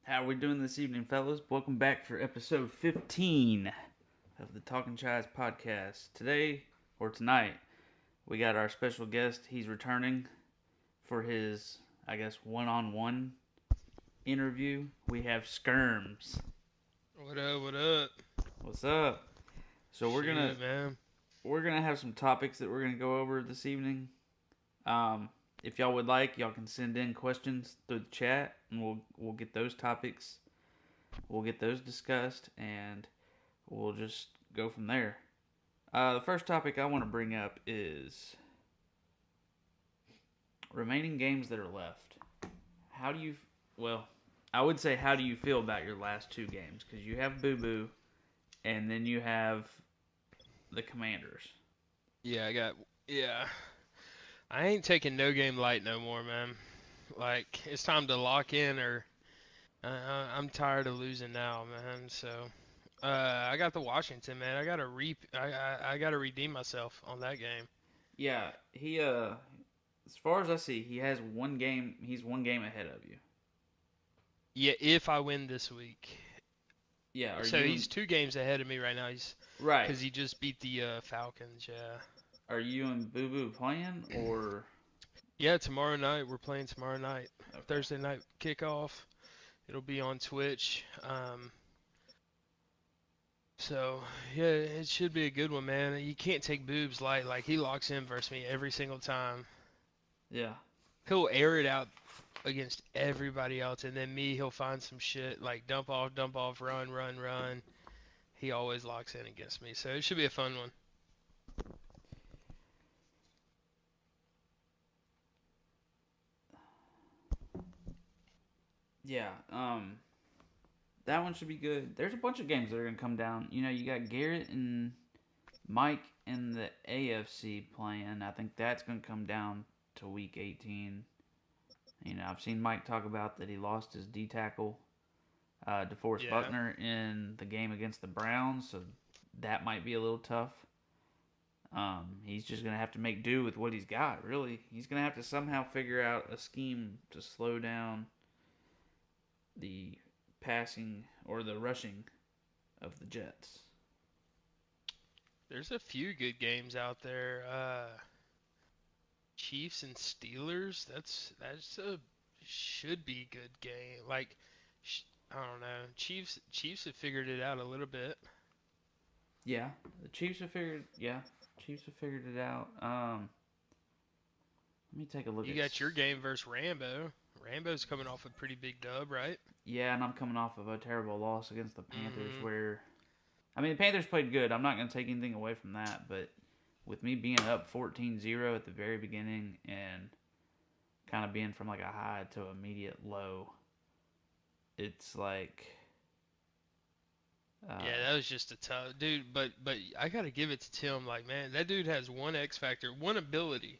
How are we doing this evening, fellas? Welcome back for episode 15 of the Talking Chise podcast. Today, or tonight, we got our special guest. He's returning for his, I guess, one-on-one interview. We have Skirms. What up? What up? What's up? So we're gonna Shoot, man. we're gonna have some topics that we're gonna go over this evening. Um, if y'all would like, y'all can send in questions through the chat, and we'll get those topics. We'll get those discussed, and we'll just go from there. The first topic I want to bring up is remaining games that are left. How do you, well, I would say, how do you feel about your last two games? Because you have Boo Boo, and then you have the Commanders. Yeah, yeah. I ain't taking no game light no more, man. Like, it's time to lock in or I'm tired of losing now, man. So, I got the Washington, man. I gotta redeem myself on that game. Yeah, as far as I see, he has one game. He's one game ahead of you. Yeah, if I win this week. Yeah, are So you he's and 2 games ahead of me right now. He's right? because he just beat the Falcons. Yeah. Are you and Boo Boo playing or Yeah, tomorrow night we're playing tomorrow night. okay? Thursday night kickoff. It'll be on Twitch. So yeah, it should be a good one, man. You can't take boobs light. Like he locks in versus me every single time. Yeah, He'll air it out against everybody else, and then me, he'll find some shit like dump off, run, run, run. He always locks in against me, so it should be a fun one. yeah. That one should be good. There's a bunch of games that are gonna come down. You know, you got Garrett and Mike in the AFC playing. I think that's gonna come down to week 18. You know, I've seen Mike talk about that he lost his D tackle, DeForest Yeah, Buckner, in the game against the Browns, so that might be a little tough. He's just gonna have to make do with what he's got. Really, he's gonna have to somehow figure out a scheme to slow down the passing or the rushing of the Jets. there's a few good games out there. Chiefs and Steelers. That's a should be good game. Like, I don't know. Chiefs have figured it out a little bit. Yeah, the Chiefs have figured. Yeah, Chiefs have figured it out. Let me take a look You at. got your game versus Rambo. Rambo's coming off a pretty big dub, right? Yeah, and I'm coming off of a terrible loss against the Panthers, Mm-hmm. where I mean the Panthers played good. I'm not going to take anything away from that, but with me being up 14-0 at the very beginning and kind of being from like a high to immediate low, it's like, Yeah, uh, that was just a tough dude. But I gotta give it to Tim. Like, man, that dude has one X factor, one ability,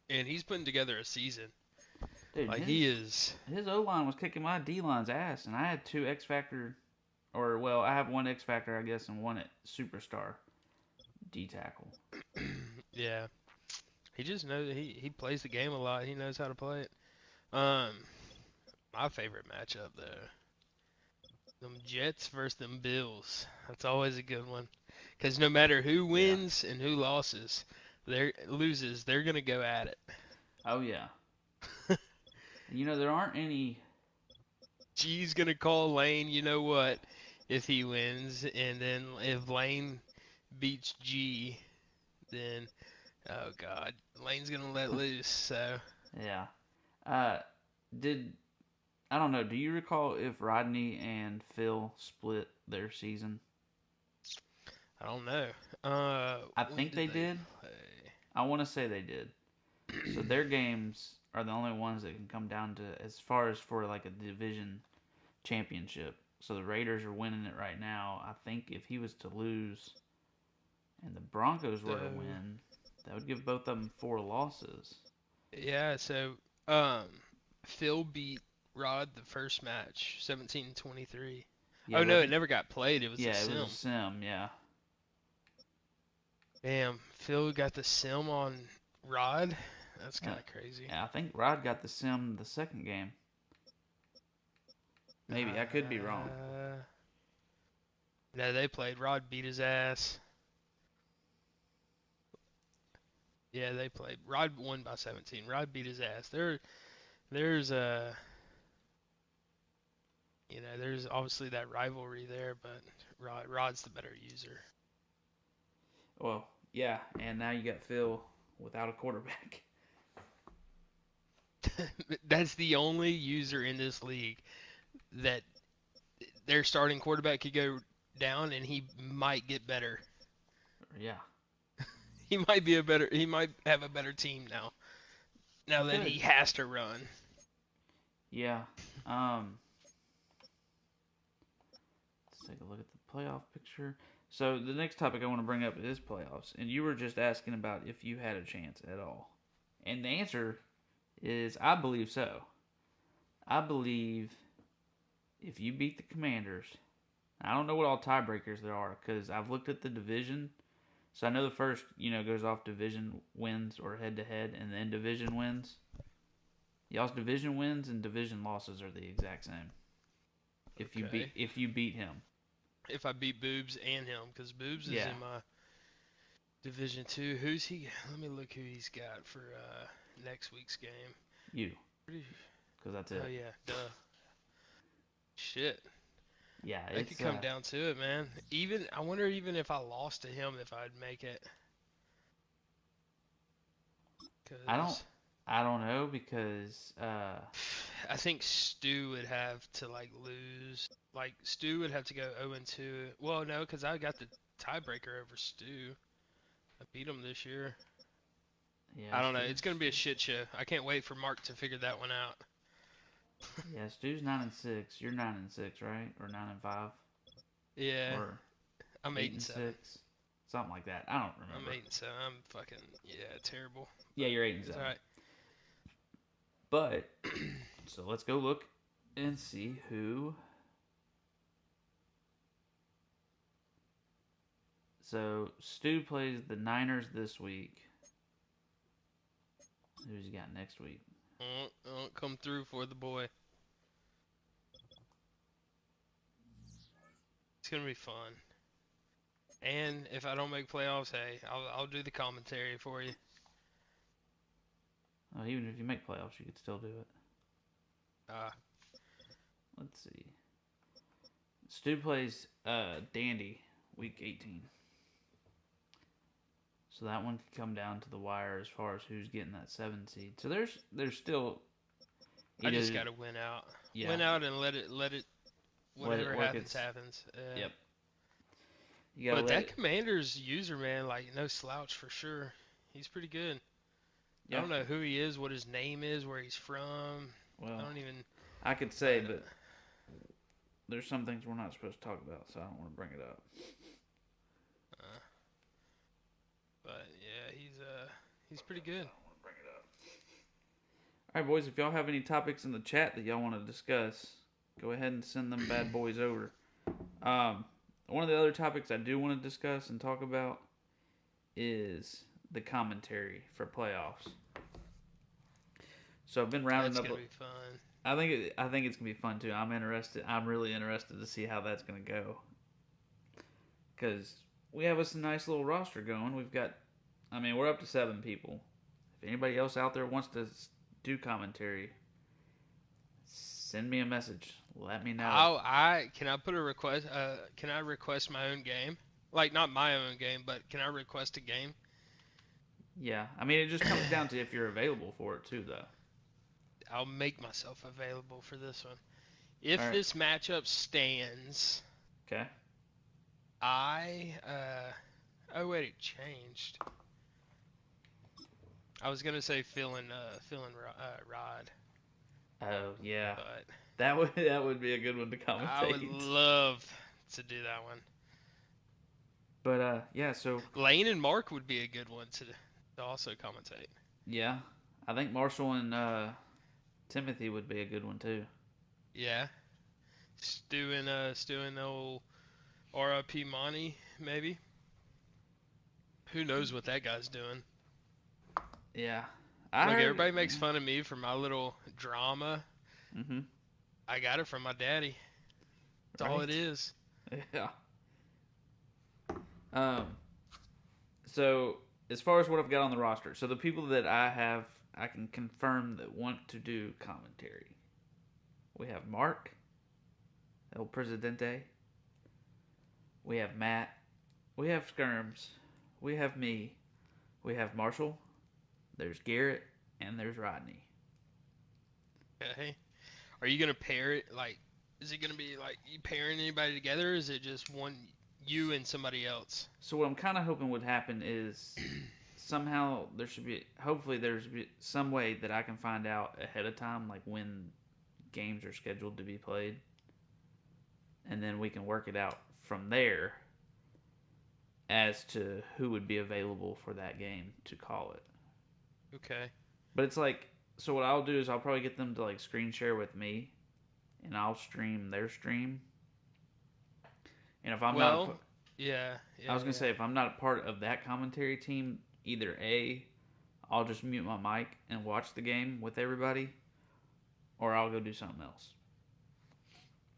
and he's putting together a season. dude, Like his he is. his O line was kicking my D line's ass, and I had two X Factor, or well, I have one X Factor, I guess, and one at Superstar D tackle. Yeah, he just knows he plays the game a lot. He knows how to play it. Um, my favorite matchup though, them Jets versus them Bills. That's always a good one. Because no matter who Yeah. wins and who loses, they're gonna go at it. Oh yeah. You know there aren't any. G's gonna call Lane. You know what? If he wins, and then if Lane beats G, then oh god, Lane's gonna let loose. So Yeah. Uh, did I don't know. Do you recall if Rodney and Phil split their season? I don't know. I When think did they they did. play? I want to say they did. So their games are the only ones that can come down to as far as for like a division championship. So the Raiders are winning it right now. I think if he was to lose and the Broncos were to So win, that would give both of them four losses. yeah, so um, Phil beat Rod the first match, 17-23. Yeah, Oh but I no, it think never got played. It was a yeah, it was a sim. sim. Yeah, Damn, Phil got the sim on Rod. That's yeah. kind of crazy. I think Rod got the sim the second game. Maybe I could be wrong. No, they played. Rod beat his ass. Yeah, they played. Rod won by 17. Rod beat his ass. There's there's obviously that rivalry there, but Rod's the better user. Well, yeah, and now you got Phil without a quarterback. That's the only user in this league that their starting quarterback could go down and he might get better. Yeah, He might have a better team now. Now he that could. he has to run. Yeah. Um, let's take a look at the playoff picture. So the next topic I want to bring up is playoffs, and you were just asking about if you had a chance at all, and the answer is I believe so. I believe if you beat the Commanders, I don't know what all tiebreakers there are because I've looked at the division. So I know the first, goes off division wins or head to head, and then division wins. Y'all's division wins and division losses are the exact same. Okay. If you beat him, If I beat Boobs and him, because Boobs is yeah, in my Division Two. Who's he? Let me look who he's got for next week's game. you, Pretty- because that's Oh it. yeah, duh. Shit. Yeah, That could it's come down to it, man. Even I wonder even if I lost to him if I'd make it. I don't Cause I don't know because I think Stu would have to like lose. Like Stu would have to go 0-2. Well, no, because I got the tiebreaker over Stu. I beat him this year. yeah, I don't know. It's gonna be a shit show. I can't wait for Mark to figure that one out. Stu's 9-6. You're 9-6, right? Or 9-5, Yeah, or I'm eight eight and and seven. six, something like that. I don't I'm remember. 8-7. I'm fucking terrible. Yeah, But you're 8 and it's 7. alright. But so let's go look and see who. So Stu plays the Niners this week. Who's he got next week? Come through for the boy. It's gonna be fun. And if I don't make playoffs, hey, I'll do the commentary for you. Oh, even if you make playoffs, you could still do it. Uh, Let's see. Stu plays Dandy week 18. So that one could come down to the wire as far as who's getting that 7 seed. So there's still I either just gotta win out. yeah, Win out and let it let it whatever work happens its happens. yep. You gotta But let that it Commander's user, man, like no slouch for sure. He's pretty good. I yeah. don't know who he is, what his name is, where he's from. I Well, don't even. I could say, But but there's some things we're not supposed to talk about, so I don't want to bring it up. uh, but yeah, he's pretty good. All right, boys. If y'all have any topics in the chat that y'all want to discuss, go ahead and send them bad boys over. Um, one of the other topics I do want to discuss and talk about is the commentary for playoffs. So I've been rounding That's up. gonna be fun. I think it's gonna be fun too. I'm interested. I'm really interested to see how that's gonna go because we have us a nice little roster going. We've got. I mean, we're up to 7 people. If anybody else out there wants to do commentary, send me a message. Let me know. I can I put a request? Can I request my own game? Like not my own game, but can I request a game? Yeah, I mean, it just comes down to if you're available for it too, though. I'll make myself available for this one. All If right. this matchup stands, Okay. I oh wait, it changed. I was gonna say Rod, Oh yeah, but that would be a good one to I would commentate. love to do that one. But yeah. So Lane and Mark would be a good one to also commentate. yeah, I think Marshall and Timothy would be a good one too. Yeah, Stu and old R.I.P. Monty maybe. Who knows what that guy's doing? Yeah, I Look, heard. everybody makes fun of me for my little drama. Mhm. I got it from my daddy. That's all it right? is. Yeah. Um. So as far as what I've got on the roster, so the people that I have, I can confirm that want to do commentary. We have Mark, El Presidente. We have Matt. We have Skirms. We have me. We have Marshall. There's Garrett, and there's Rodney. Okay. Are you gonna pair it like? Is it gonna be like you pairing anybody together? Or is it just one you and somebody else? So what I'm kind of hoping would happen is somehow there should be, hopefully there's some way that I can find out ahead of time, like when games are scheduled to be played, and then we can work it out from there as to who would be available for that game to call it. Okay. But it's like, so what I'll do is I'll probably get them to like screen share with me, and I'll stream their stream. And if I'm not, Well, yeah, I yeah, was gonna yeah. say if I'm not a part of that commentary team, either A, I'll just mute my mic and watch the game with everybody, or I'll go do something else.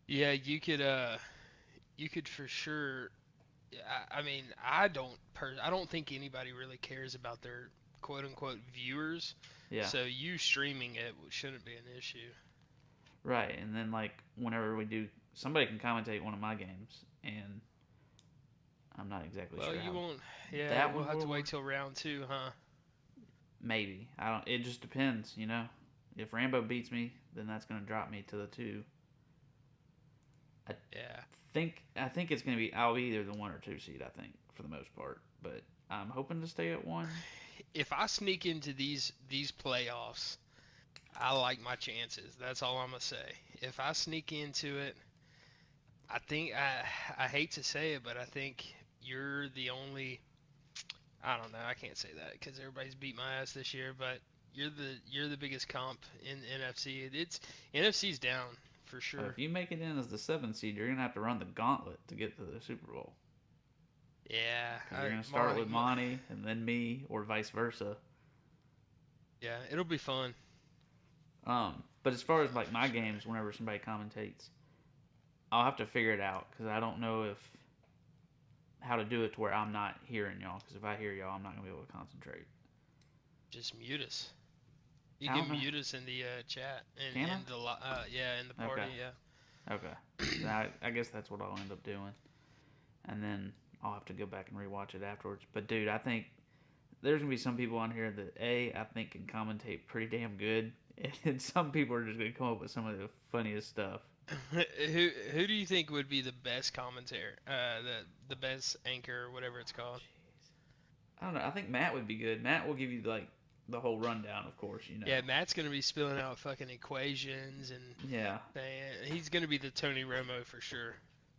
Yeah, you could for sure. I mean, I don't think anybody really cares about their quote unquote viewers. Yeah, So you streaming it shouldn't be an issue. right. And then like whenever we do, somebody can commentate one of my games, and I'm not exactly Well, sure you how won't. Yeah, that we'll one have will to wait work. till round two, huh? Maybe I don't. It just depends, you know. If Rambo beats me, then that's gonna drop me to the two. I Yeah. I think it's gonna be I'll be either the one or two seed. I think for the most part, but I'm hoping to stay at one. If I sneak into these playoffs, I like my chances. That's all I'm gonna say. If I sneak into it, I think I hate to say it, but I think you're the only. I don't know. I can't say that because everybody's beat my ass this year, but you're the biggest comp in NFC. It's NFC's down for But sure. if you make it in as the seventh seed, you're gonna have to run the gauntlet to get to the Super Bowl Yeah, because you're gonna start with Monty and then me, or vice versa. yeah, it'll be fun. But as far as like my games, whenever somebody commentates, I'll have to figure it out because I don't know if how to do it to where I'm not hearing y'all. Because if I hear y'all, I'm not gonna be able to concentrate. Just mute us. You I don't can know. mute us in the chat Can in the yeah in the I? Okay. party. Yeah. Okay. I guess that's what I'll end up doing, and then I'll have to go back and rewatch it afterwards. But dude, I think there's gonna be some people on here that I think can commentate pretty damn good, and some people are just gonna come up with some of the funniest stuff. Who do you think would be the best commentator? The best anchor or whatever it's called. I don't know. I think Matt would be good. Matt will give you like the whole rundown, of course. You know. Yeah, Matt's gonna be spilling out fucking equations and Yeah. saying he's gonna be the Tony Romo for sure.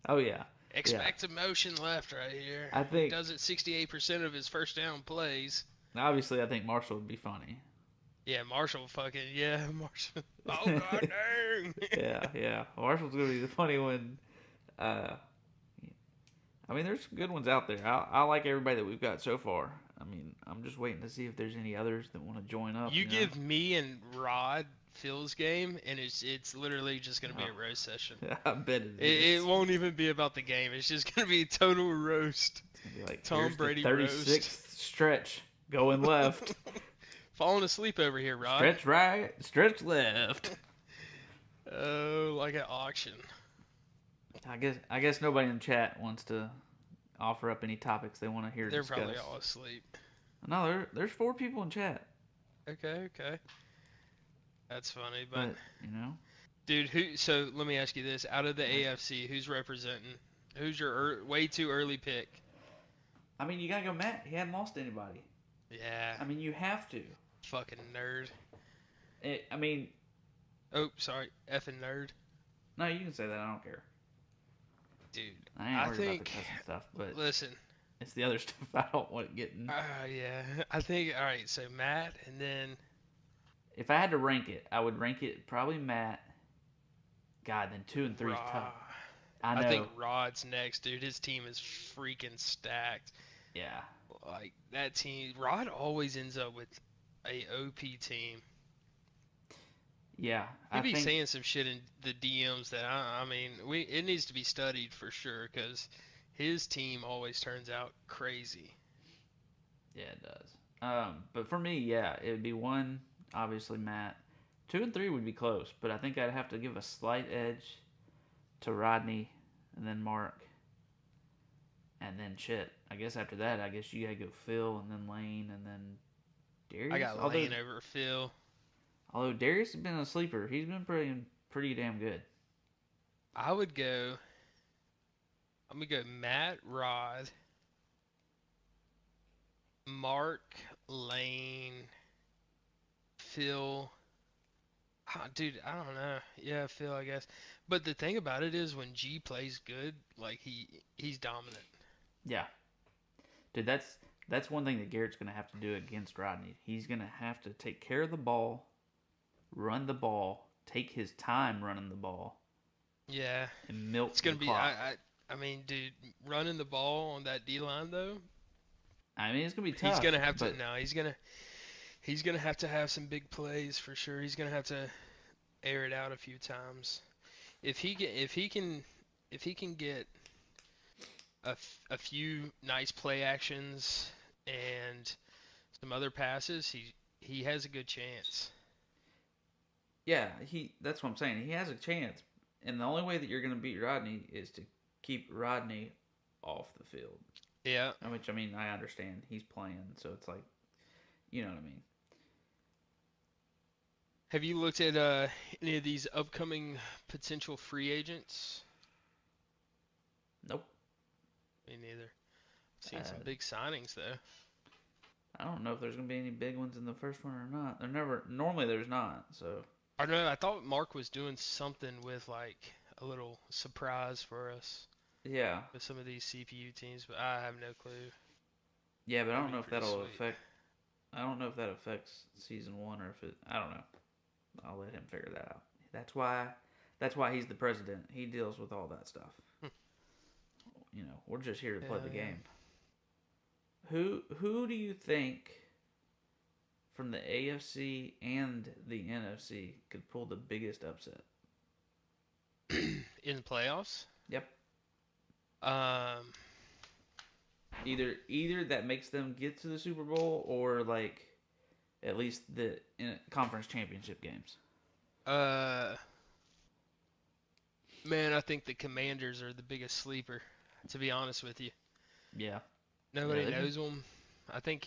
Oh yeah. Yeah. Expect a motion left right here. I He think does it 68% of his first down plays. obviously I think Marshall would be funny. Yeah, Marshall fucking yeah, Marshall. Oh god dang. Yeah. Yeah. Marshall's gonna be the funny one. Uh, I mean, there's some good ones out there. I like everybody that we've got so far. I mean, I'm just waiting to see if there's any others that want to join up. You You know. give me and Rod Phil's game, and it's literally just gonna be Oh, a roast session. I bet it It is. won't even be about the game. It's just gonna be a total roast. It's gonna be like, Tom here's the Brady roast. 36th stretch going left, Falling asleep over here, Rod. stretch right, stretch left. Oh, like an auction. I guess nobody in the chat wants to offer up any topics they want to hear They're probably discussed. all asleep. No, there's four people in chat, Okay, okay. That's funny, but but you know, dude, who? So let me ask you this: out of the like, AFC, who's representing? Who's your way too early pick? I mean, you gotta go Matt. He hadn't lost to anybody. Yeah, I mean, you have to. fucking nerd. I mean, Oh, sorry, effing nerd, no, you can say that. I don't care. dude. I ain't I worried about the think. cussing stuff, but Listen. it's the other stuff I don't want getting. Yeah. I think. All right. So Matt, and then If I had to rank it, I would rank it probably Matt. God, then two and three is tough. Rod. I I think know. Rod's next, dude. His team is freaking stacked. Yeah. Like that team, Rod always ends up with a OP team. Yeah, He I be think saying some shit in the DMs that I mean, we it needs to be studied for sure because his team always turns out crazy. yeah, it does. But for me, yeah, it would be one, obviously Matt. Two and three would be close, but I think I'd have to give a slight edge to Rodney, and then Mark, and then shit. I guess after that, I guess you gotta go Phil, and then Lane, and then I Darius. got Although Lane over Phil. Darius has been a sleeper, he's been pretty damn good. I would go. I'm gonna go Matt, Rod, Mark, Lane, Phil. Ah, dude, I don't know. Yeah, Phil, I guess. But the thing about it is when G plays good, like he's dominant. Yeah, dude, that's one thing that Garrett's gonna have to do against Rodney. He's gonna have to take care of the ball, run the ball, take his time running the ball, Yeah, and milk it's the gonna be. clock. I mean, dude, running the ball on that D line though, I mean, it's gonna be he's tough, gonna have to. but No, he's gonna have some big plays for sure. He's gonna have to air it out a few times. If he can get a few nice play actions and some other passes, he has a good chance. yeah, he that's what I'm saying. He has a chance, and the only way that you're gonna beat Rodney is to keep Rodney off the field. Yeah. Which I mean, I understand he's playing, so it's like you know what I mean. Have you looked at any of these upcoming potential free agents? Nope. Me neither. Seen some Uh, big signings though. I don't know if there's gonna be any big ones in the first one or not. There never normally there's not. So I don't know. I thought Mark was doing something with like a little surprise for us yeah, with some of these CPU teams, but I have no clue. yeah, but I That'd don't be know if pretty that'll sweet. affect. I don't know if that affects season one or if it. I don't know. I'll let him figure that out. That's why. That's why he's the president. He deals with all that stuff. We're just here to play Hell the yeah. game. Who do you think from the AFC and the NFC could pull the biggest upset? In the playoffs. Yep. Um, Either that makes them get to the Super Bowl or like at least the conference championship games. uh, man, I think the Commanders are the biggest sleeper. To be honest with you, Yeah. Yeah, nobody they've been. knows him. I think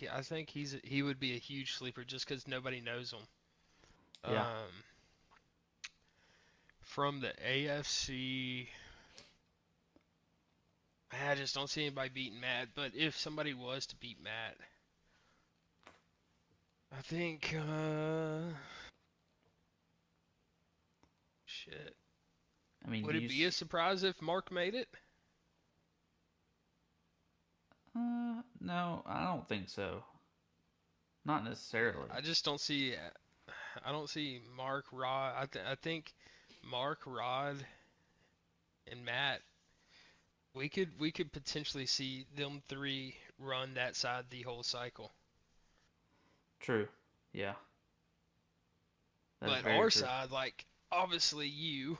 he would be a huge sleeper just because nobody knows him. Yeah. From the AFC, I just don't see anybody beating Matt. But if somebody was to beat Matt, I think shit. I mean, Would it be a surprise if Mark made it? No, I don't think so. Not necessarily. I just don't see. I don't see Mark Rod. I think Mark Rod and Matt. We could potentially see them three run that side the whole cycle. True. Yeah. That is But very our true. side, like obviously you,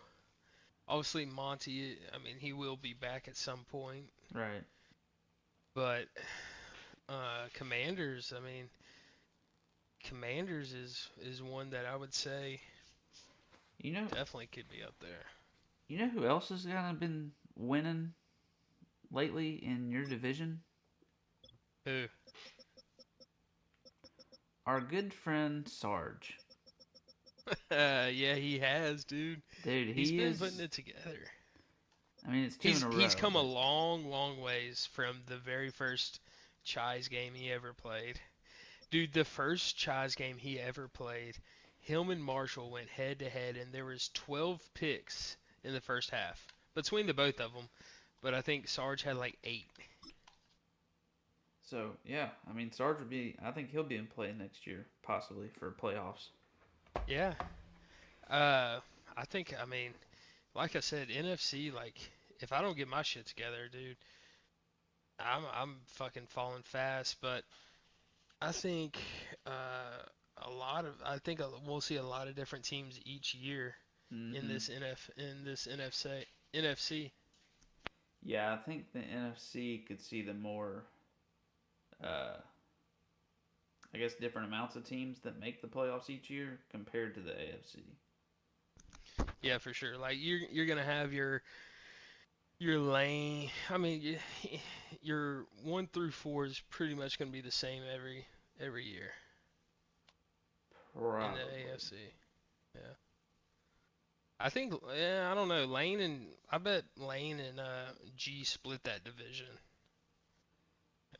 obviously Monty. I mean, he will be back at some point. Right. But Commanders. I mean, Commanders is one that I would say You know, definitely could be up there. who else has kind of been winning lately in your division? Who? Our good friend Sarge. Yeah, he has, dude. Dude, He's he been putting is. it together. I mean, it's two in He's a he's row, come a but long, long ways from the very first Chise game he ever played. Dude, the first Chise game he ever played, him and Marshall went head to head, and there was 12 picks in the first half between the both of them. But I think Sarge had like 8. so yeah. I mean, Sarge would be. I think he'll be in play next year, possibly for playoffs. Yeah. Uh, I think. I mean, like I said, NFC. Like, if I don't get my shit together, dude, I'm fucking falling fast. But I think. Uh, I think we'll see a lot of different teams each year in Hmm. this NFC. Yeah, I think the NFC could see the more, uh, I guess, different amounts of teams that make the playoffs each year compared to the AFC. Yeah, for sure. Like you're gonna have your lane. I mean, your 1 through 4 is pretty much gonna be the same every year in the Probably. AFC. Yeah. I think, yeah, I don't know. I bet Lane and G split that division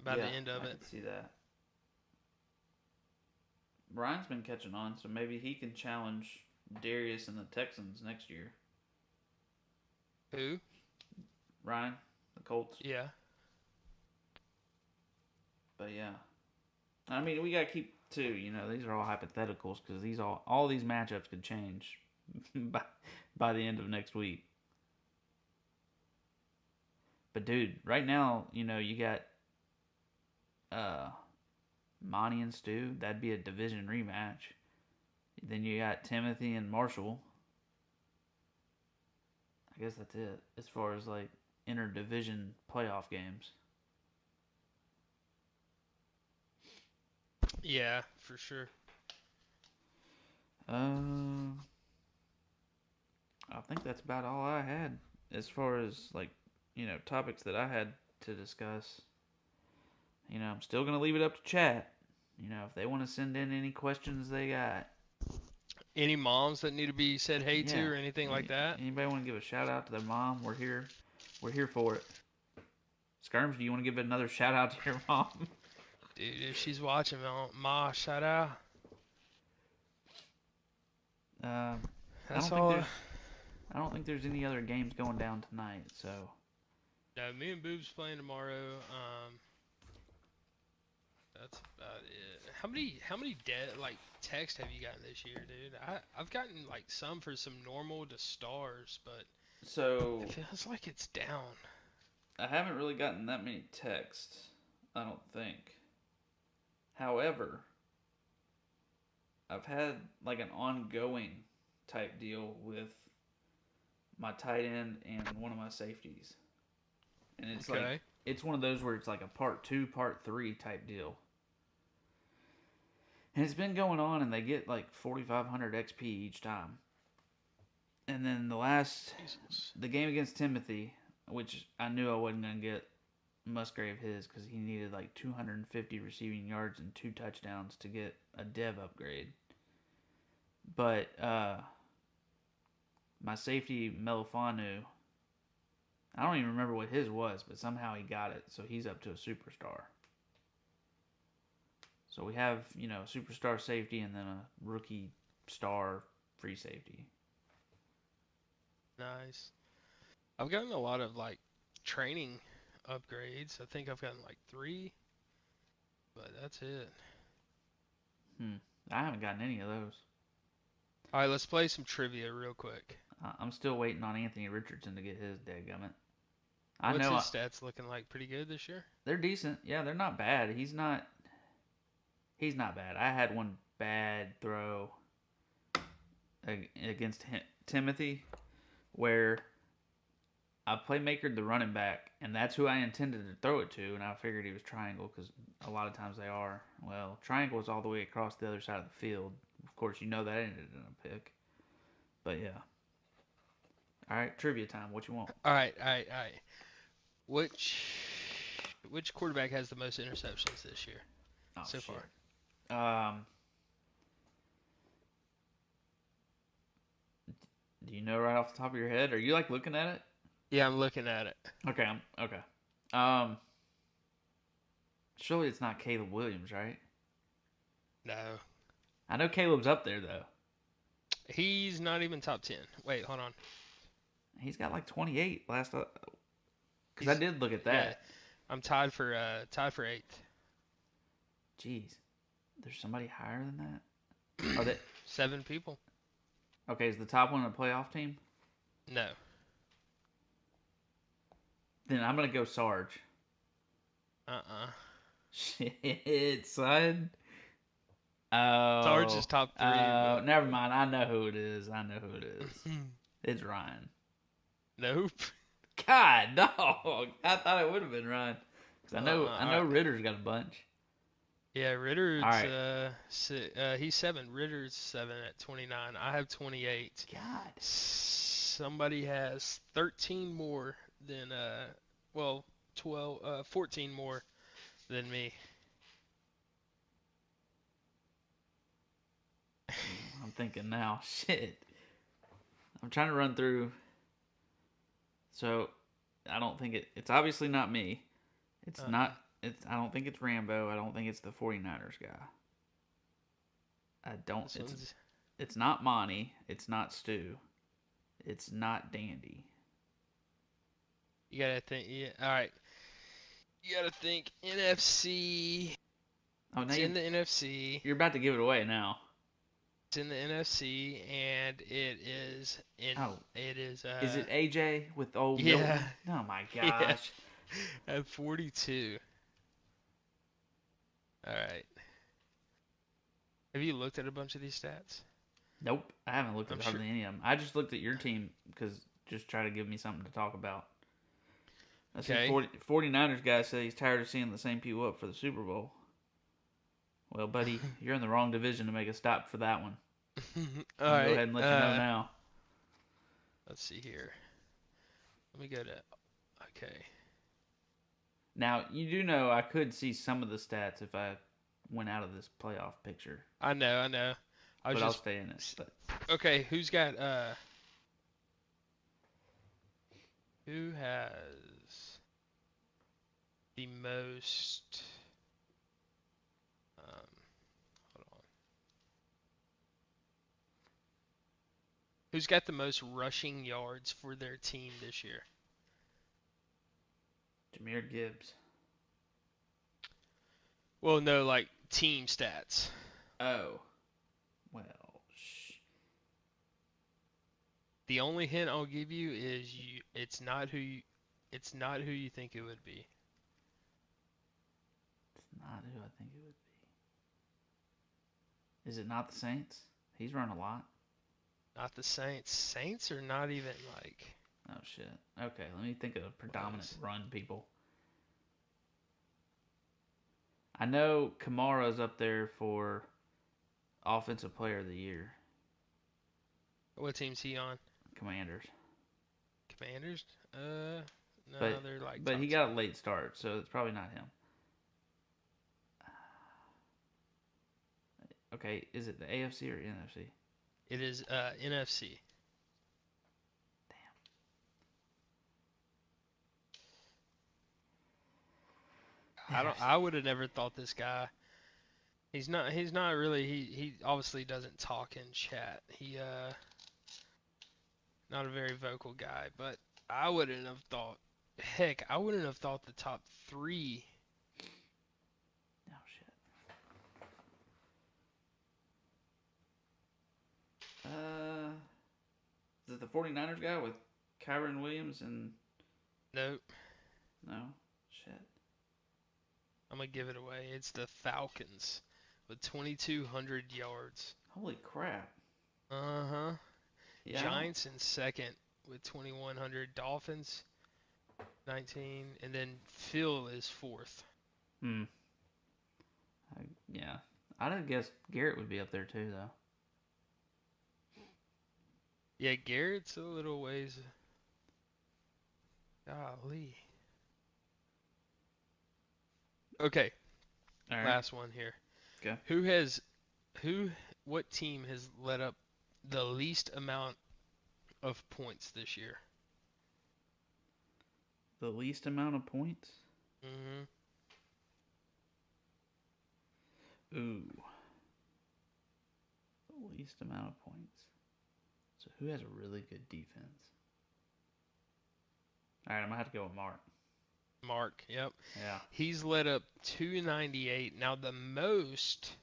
by the Yeah, end of I it. could see that. Ryan's been catching on, so maybe he can challenge Darius and the Texans next year. Who? Ryan, the Colts. Yeah. But yeah, I mean, we gotta keep too. These are all hypotheticals because all these matchups could change by by the end of next week. But dude, right now, you got uh Monty and Stu. That'd be a division rematch. Then you got Timothy and Marshall. I guess that's it as far as like interdivision playoff games. Yeah, for sure. Uh, I think that's about all I had as far as like topics that I had to discuss. I'm still gonna leave it up to chat. If they want to send in any questions they got. Any moms that need to be said hey to Yeah. or anything like that? Anybody want to give a shout out to their mom? We're here. We're here for it. Skirms, do you want to give another shout out to your mom? Dude, if she's watching, Ma, shout out. um, I That's don't think all. there's. I don't think there's any other games going down tonight. So No, me and Boob's playing tomorrow. That's about it. How many dead like texts have you gotten this year, dude? I've gotten like some for some normal to stars, but it so feels like it's down. I haven't really gotten that many texts. I don't think. However, I've had like an ongoing type deal with my tight end and one of my safeties. And it's like Okay. it's one of those where it's like a part 2, part 3 type deal. And it's been going on and they get like 4500 XP each time. And then Jesus. the game against Timothy, which I knew I wasn't going to get Musgrave his cuz he needed like 250 receiving yards and 2 touchdowns to get a dev upgrade. But my safety Melifanu, I don't even remember what his was, but somehow he got it, so he's up to a superstar. So we have, superstar safety and then a rookie star free safety. Nice. I've gotten a lot of like training upgrades. I think I've gotten like 3, but that's it. Hmm. I haven't gotten any of those. All right, let's play some trivia real quick. I'm still waiting on Anthony Richardson to get his dadgummit. I What's know his stats looking like? Pretty good this year? they're decent. Yeah, they're not bad. He's not. He's not bad. I had one bad throw against Timothy where I playmakered the running back, and that's who I intended to throw it to, and I figured he was triangle because a lot of times they are. Well, triangle is all the way across the other side of the field. Of course, that ended in a pick. But yeah. All right, trivia time. What you want? All right, all right, all right. Which which quarterback has the most interceptions this year Oh so far? shit. Um, do you know right off the top of your head? Are you like looking at it? Yeah, I'm looking at it. Okay, okay. Um, surely it's not Caleb Williams, right? No, I know Caleb's up there though. he's not even top 10. Wait, hold on. He's got like 28 last. Because I He's did look at yeah. that. I'm tied for eighth. Jeez, there's somebody higher than that. Are they 7 people? okay? Is the top one a playoff team? No. Then I'm gonna go Sarge. Uh-uh. Shit, son. Sarge Oh, is top three, oh, but never mind. I know who it is. I know who it is. It's Ryan. nope. God, dog. I thought it would have been Ryan. Cause I know Uh, Ritter's got a bunch. yeah, All Ritter's right. he's 7. Ritter's 7 at 29. I have 28. God. Somebody has 13 more than well, 12 14 more than me. I'm thinking now. Shit. I'm trying to run through. So I don't think it's obviously not me. It's Uh-uh. not. It's. I don't think it's Rambo. I don't think it's the 49ers guy. I don't. This one's It's not Monty. It's not Stu. It's not Dandy. you gotta think. Yeah, all right. You gotta think NFC. Oh, now It's in the NFC. you're about to give it away now. It's in the NFC, and it is in. Oh, It is is it AJ with old yeah, Milton? Oh my yeah, gosh. at 42. All right. Have you looked at a bunch of these stats? Nope, I haven't looked I'm at sure. hardly any of them. I just looked at your team because just try to give me something to talk about. I see Okay. 49ers guy said he's tired of seeing the same people up for the Super Bowl. Well, buddy, you're in the wrong division to make a stop for that one. All I'm gonna go right. ahead and let you know now. Let's see here. Let me go to. Okay. Now, you do know I could see some of the stats if I went out of this playoff picture, I know. I know. I was but I'll just stay in it. But okay. Who has the most? Hold on. Who's got the most rushing yards for their team this year? Jameer Gibbs. Well, no, like team stats. Oh, well, The only hint I'll give you is it's not who you think it would be. it's not who I think it would be. Is it not the Saints? He's run a lot. Not the Saints. Saints are not even like Oh shit. Okay, let me think of predominant close. run people. I know Kamara's up there for offensive player of the year. What team's he on? Commanders. Commanders? No, But they're like but top he 10. got a late start, so it's probably not him. Okay, is it the AFC or NFC? It is NFC. I don't. NFC. I would have never thought this guy. He's not really. He obviously doesn't talk in chat. Not a very vocal guy. But I wouldn't have thought. Heck, I wouldn't have thought the top three. Oh shit. Is it the 49ers guy with Kyron Williams and Nope. no shit. I'm gonna give it away. It's the Falcons with 2,200 yards. Holy crap. Uh huh. Yeah, I don't. Giants in second with 2,100. Dolphins 19, and then Phil is fourth. Hmm. Yeah, I'd have guessed Garrett would be up there too, though. Yeah, Garrett's a little ways. Golly. Okay, All right. last one here. Okay. Who has who? What team has let up the least amount of points this year? The least amount of points. Hmm. Ooh. The least amount of points. So who has a really good defense? All right, I'm gonna have to go with Mark. Mark. Yep. Yeah. He's let up 298. Now the most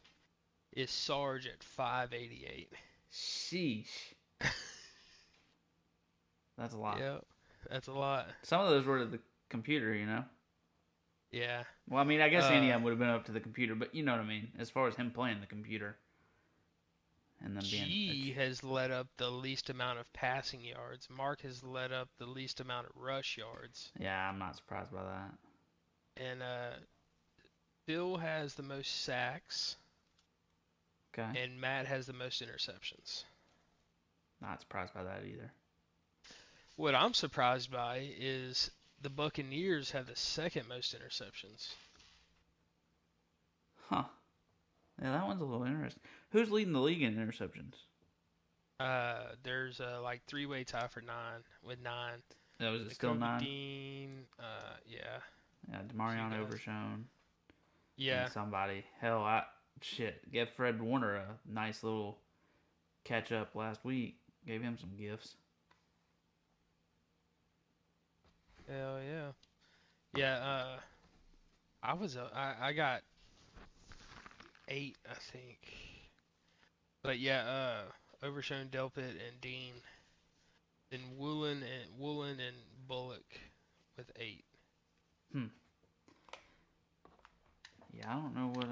is Sarge at 588. Sheesh. That's a lot. Yep. That's a lot. Some of those were to the computer, you know. Yeah. Well, I mean, I guess any of Uh, them would have been up to the computer, but you know what I mean. As far as him playing the computer and them being, G has led up the least amount of passing yards. Mark has led up the least amount of rush yards. yeah, I'm not surprised by that. And Phil has the most sacks, Okay, and Matt has the most interceptions. not surprised by that either. What I'm surprised by is the Buccaneers have the second most interceptions. Huh? Yeah, that one's a little interesting. Who's leading the league in interceptions? There's a like three-way tie for nine with nine. Oh, is it still Jacoby 9? Dean, yeah, Yeah, a few Demarion guys. Overshown and Yeah, somebody. Hell, I shit. Get Fred Warner a nice little catch up last week. Gave him some gifts. hell yeah, yeah. I got 8, I think. But yeah, Overshown, Delpit, and Dean. Then Woolen and Bullock with 8. Hmm. Yeah, I don't know what.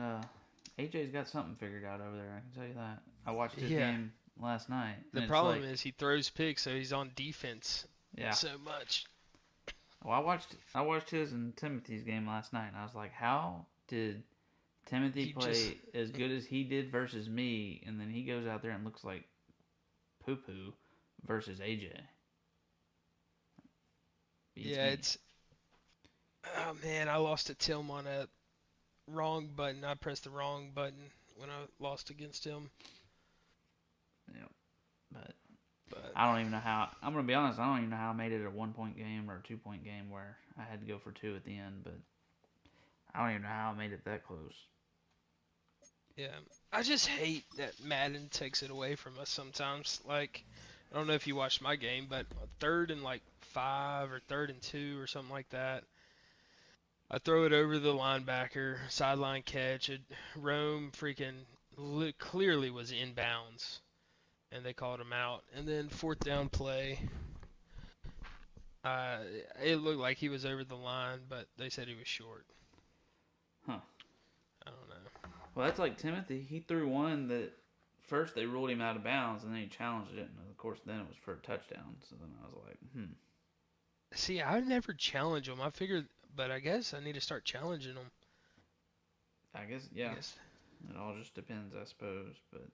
AJ's got something figured out over there. I can tell you that. I watched his Yeah. game last night, The and it's problem like, is he throws picks, so he's on defense yeah. so much. Well, I watched his and Timothy's game last night, and I was like, how did Timothy He just play as good as he did versus me, and then he goes out there and looks like poo poo versus AJ? Beats yeah, me. it's oh man, I lost to Tim on a wrong button. I pressed the wrong button when I lost against him. Yeah, but But I don't even know how. I'm gonna be honest. I don't even know how I made it a 1 point game or a 2 point game where I had to go for two at the end. But I don't even know how I made it that close. yeah, I just hate that Madden takes it away from us sometimes. Like, I don't know if you watched my game, but third and like 5 or third and 2 or something like that. I throw it over the linebacker, sideline catch. It Rome freaking clearly was inbounds, and they called him out. And then fourth down play, uh, it looked like he was over the line, but they said he was short. Huh. I don't know. Well, that's like Timothy. He threw one that first they ruled him out of bounds, and then he challenged it, and of course then it was for a touchdown. So then I was like, See, I never challenge him. I figured, but I guess I need to start challenging him. I guess I yeah. guess. It all just depends, I suppose. But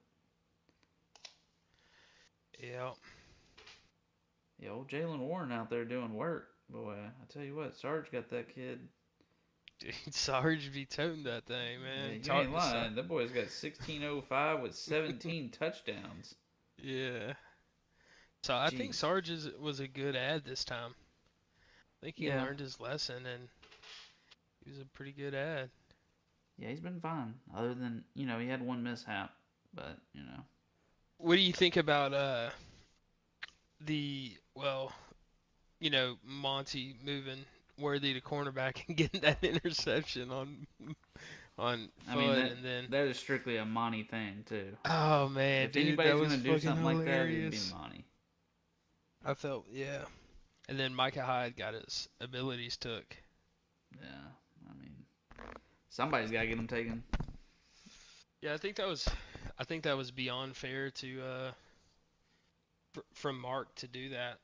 Yeah. yeah, old Jalen Warren out there doing work, boy. I tell you what, Sarge got that kid. Dude, Sarge be toting that thing, Yeah, man. you ain't lying. That boy's got 1605 with 17 touchdowns. Yeah. So I think Jeez. Sarge was a good ad this time. I think he Yeah. learned his lesson and he was a pretty good ad. Yeah, he's been fine. Other than, he had one mishap, but. What do you think about the Monty moving Worthy to cornerback and getting that interception on I mean, foot that and then that is strictly a Monty thing, too. oh man, If dude, that anybody's was going to do fucking something like that, it'd be hilarious. Monty. I felt yeah. And then Micah Hyde got his abilities took. Yeah, I mean, somebody's got to get him taken. Yeah, I think that was beyond fair to from Mark to do that.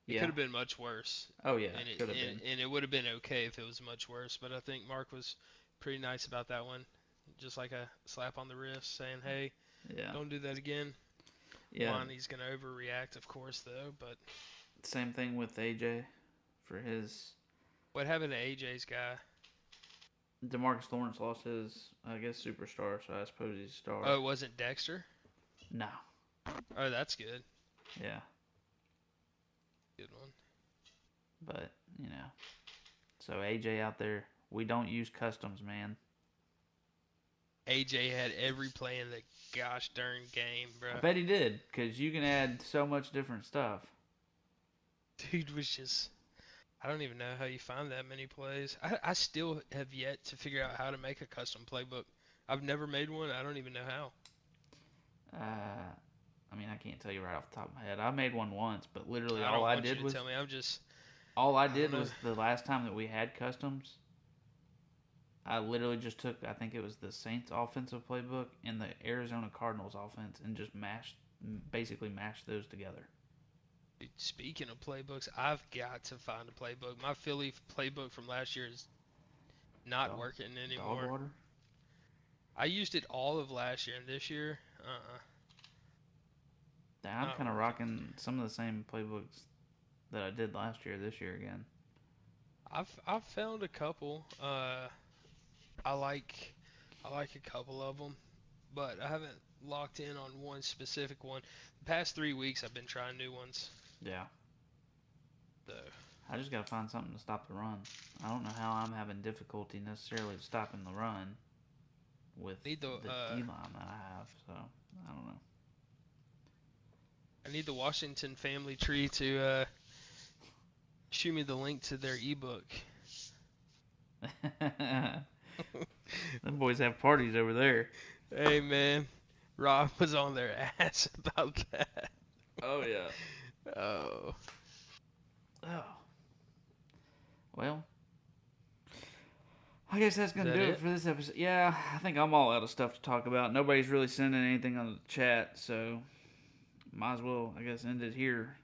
It could Yeah. have been much worse, Oh, yeah, and it could have and, been. and it would have been okay if it was much worse. But I think Mark was pretty nice about that one, just like a slap on the wrist, saying, "Hey, Yeah. don't do that again." Yeah. Lonnie's gonna overreact, of course, though. But Same thing with AJ for his. what happened to AJ's guy? Demarcus Lawrence lost his, I guess, superstar, so I suppose he's a star. Oh, it wasn't Dexter. No. Oh, that's good. Yeah. Good one. But. So AJ out there, we don't use customs, man. AJ had every play in the gosh darn game, I bro. bet he did, because you can add so much different stuff. Dude was just I don't even know how you find that many plays. I still have yet to figure out how to make a custom playbook. I've never made one. I don't even know how. I mean, I can't tell you right off the top of my head. I made one once, but literally I don't want you to tell me. all I I don't did know. was the last time that we had customs. I literally just took, I think it was the Saints offensive playbook and the Arizona Cardinals offense and just basically mashed those together. Dude, speaking of playbooks, I've got to find a playbook. My Philly playbook from last year is not Dog, working dog anymore. water? I used it all of last year, and this year, I'm not kind of working. rocking some of the same playbooks that I did last year this year again. I've found a couple. I like I like a couple of them, but I haven't locked in on one specific one. The past 3 weeks, I've been trying new ones. Yeah. So I just got to find something to stop the run. I don't know how I'm having difficulty necessarily stopping the run with need the the D line that I have, so I don't I need the Washington family tree to shoot me the link to their ebook. know. Them boys have parties over there. Hey man, Rob was on their ass about that. Oh, yeah. Oh, Oh. Well, I guess that's is going to that do it it? for this episode. Yeah, I think I'm all out of stuff to talk about. Nobody's really sending anything on the chat, so might as well, I guess, end it here.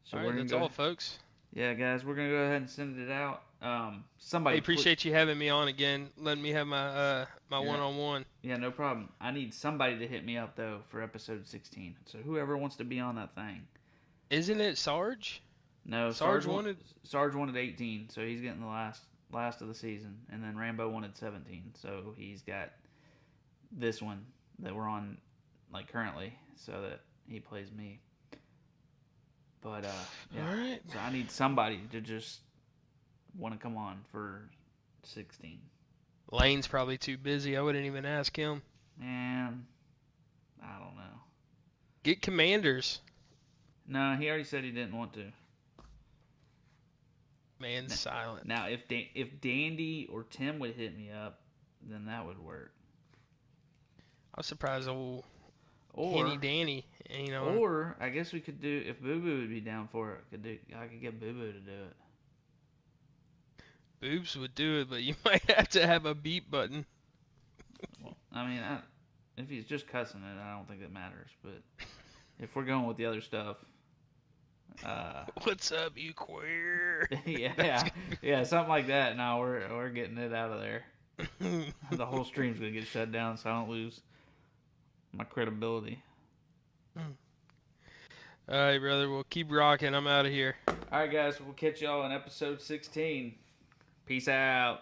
So All we're right, going that's to go. all, folks. Yeah, guys, we're going to go ahead and send it out. Hey, Somebody, please. appreciate you having me on again, letting me have my Yeah, one-on-one. yeah, no problem. I need somebody to hit me up, though, for episode 16. So whoever wants to be on that thing. Isn't it Sarge? No, Sarge wanted. Sarge wanted 18, so he's getting the last of the season, and then Rambo wanted 17, so he's got this one that we're on like currently, so that he plays me. But All yeah, right. so I need somebody to just want to come on for 16. Lane's probably too busy. I wouldn't even ask him. And I don't know. Get Commanders. No, he already said he didn't want to. Man's silent. Now, if Dandy or Tim would hit me up, then that would work. I'm surprised old Henny Or Danny. You know, Or I guess we could do if Boo Boo would be down for it. I could get Boo Boo to do it. Boobs would do it, but you might have to have a beep button. Well, I mean, if he's just cussing it, I don't think it matters. But if we're going with the other stuff, uh, What's up, you queer? That's yeah, something like that. No, we're getting it out of there. gonna be. The whole stream's gonna get shut down, so I don't lose my credibility. All right, brother. Well, keep rocking. I'm out of here. All right, guys, we'll catch y'all in episode 16. Peace out.